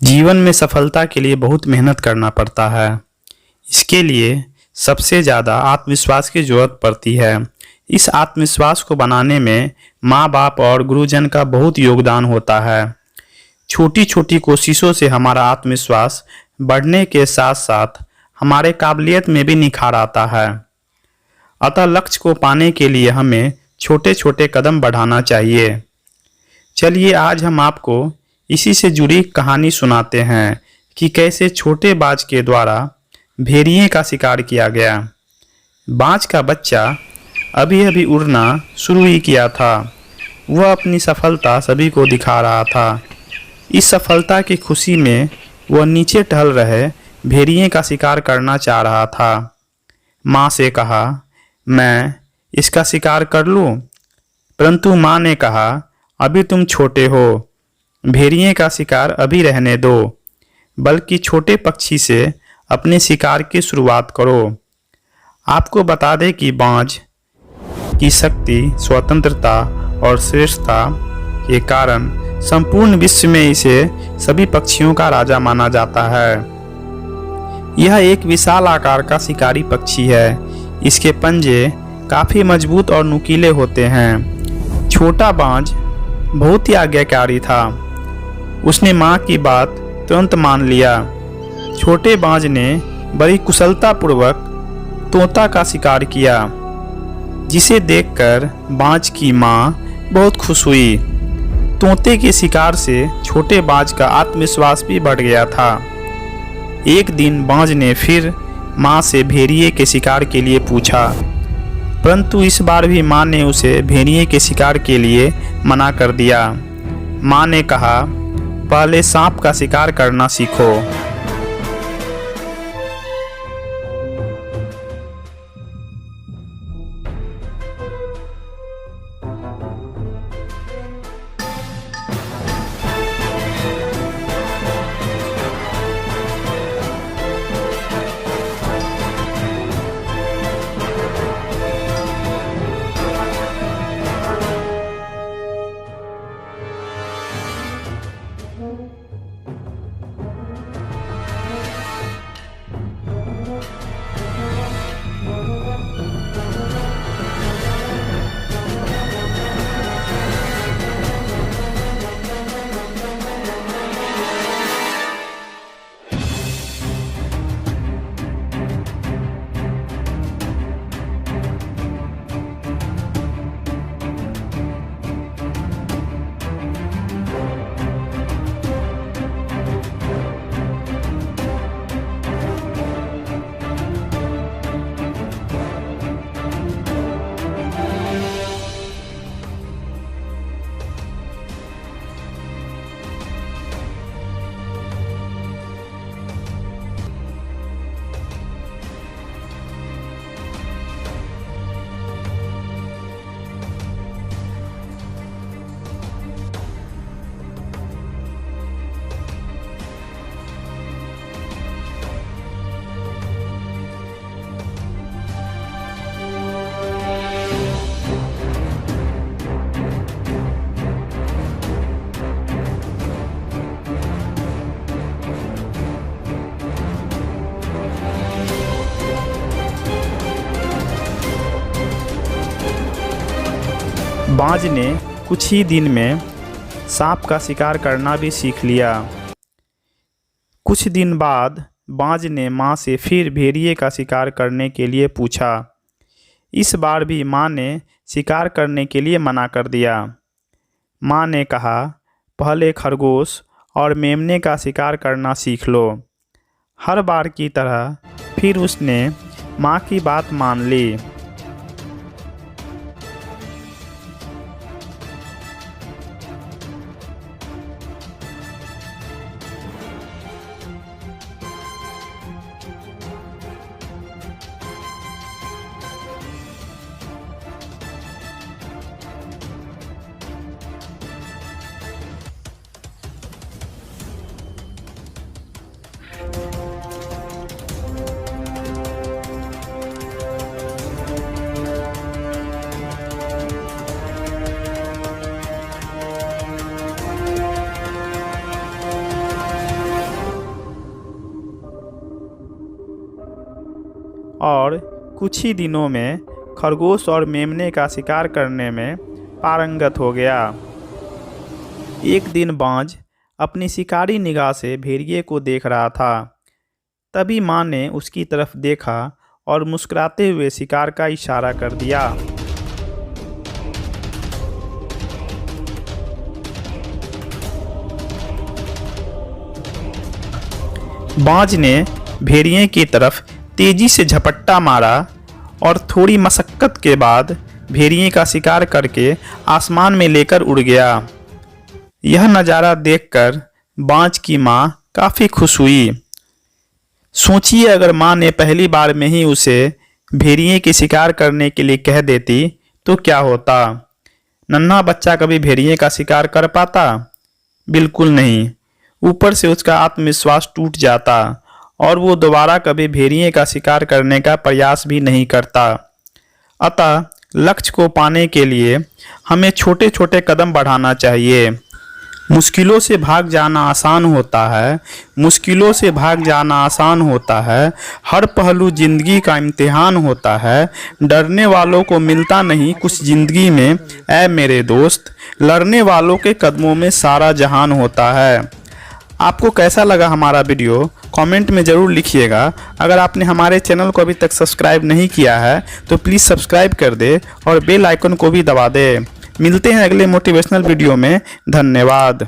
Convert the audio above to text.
जीवन में सफलता के लिए बहुत मेहनत करना पड़ता है। इसके लिए सबसे ज़्यादा आत्मविश्वास की ज़रूरत पड़ती है। इस आत्मविश्वास को बनाने में माँ बाप और गुरुजन का बहुत योगदान होता है। छोटी छोटी कोशिशों से हमारा आत्मविश्वास बढ़ने के साथ साथ हमारे काबिलियत में भी निखार आता है। अतः लक्ष्य को पाने के लिए हमें छोटे छोटे कदम बढ़ाना चाहिए। चलिए आज हम आपको इसी से जुड़ी कहानी सुनाते हैं कि कैसे छोटे बाज के द्वारा भेड़िए का शिकार किया गया। बाज का बच्चा अभी अभी उड़ना शुरू ही किया था। वह अपनी सफलता सभी को दिखा रहा था। इस सफलता की खुशी में वह नीचे टहल रहे भेड़िए का शिकार करना चाह रहा था। माँ से कहा, मैं इसका शिकार कर लूँ? परंतु माँ ने कहा, अभी तुम छोटे हो, भेड़िए का शिकार अभी रहने दो, बल्कि छोटे पक्षी से अपने शिकार की शुरुआत करो। आपको बता दें कि बाज की शक्ति, स्वतंत्रता और श्रेष्ठता के कारण संपूर्ण विश्व में इसे सभी पक्षियों का राजा माना जाता है। यह एक विशाल आकार का शिकारी पक्षी है। इसके पंजे काफ़ी मजबूत और नुकीले होते हैं। छोटा बाज बहुत ही आज्ञाकारी था। उसने माँ की बात तुरंत मान लिया। छोटे बाज ने बड़ी कुशलतापूर्वक तोता का शिकार किया, जिसे देखकर बाज की माँ बहुत खुश हुई। तोते के शिकार से छोटे बाज का आत्मविश्वास भी बढ़ गया था। एक दिन बाज ने फिर माँ से भेड़िए के शिकार के लिए पूछा, परंतु इस बार भी माँ ने उसे भेड़िए के शिकार के लिए मना कर दिया। माँ ने कहा, पहले सांप का शिकार करना सीखो। बाज ने कुछ ही दिन में सांप का शिकार करना भी सीख लिया। कुछ दिन बाद बाज ने माँ से फिर भेड़िए का शिकार करने के लिए पूछा। इस बार भी माँ ने शिकार करने के लिए मना कर दिया। माँ ने कहा, पहले खरगोश और मेमने का शिकार करना सीख लो। हर बार की तरह फिर उसने माँ की बात मान ली। और कुछ ही दिनों में खरगोश और मेमने का शिकार करने में पारंगत हो गया। एक दिन बाज अपनी शिकारी निगाह से भेड़िए को देख रहा था। तभी माँ ने उसकी तरफ देखा और मुस्कुराते हुए शिकार का इशारा कर दिया। बाज ने भेड़िए की तरफ तेजी से झपट्टा मारा और थोड़ी मशक्कत के बाद भेड़िए का शिकार करके आसमान में लेकर उड़ गया। यह नज़ारा देखकर बाज की माँ काफ़ी खुश हुई। सोचिए अगर माँ ने पहली बार में ही उसे भेड़िए की शिकार करने के लिए कह देती तो क्या होता। नन्हा बच्चा कभी भेड़िए का शिकार कर पाता? बिल्कुल नहीं। ऊपर से उसका आत्मविश्वास टूट जाता और वो दोबारा कभी भेड़िए का शिकार करने का प्रयास भी नहीं करता। अतः लक्ष्य को पाने के लिए हमें छोटे छोटे कदम बढ़ाना चाहिए। मुश्किलों से भाग जाना आसान होता है, मुश्किलों से भाग जाना आसान होता है। हर पहलू जिंदगी का इम्तिहान होता है। डरने वालों को मिलता नहीं कुछ जिंदगी में, ऐ मेरे दोस्त। लड़ने वालों के कदमों में सारा जहान होता है। आपको कैसा लगा हमारा वीडियो कमेंट में ज़रूर लिखिएगा। अगर आपने हमारे चैनल को अभी तक सब्सक्राइब नहीं किया है तो प्लीज़ सब्सक्राइब कर दे और बेल आइकन को भी दबा दे। मिलते हैं अगले मोटिवेशनल वीडियो में। धन्यवाद।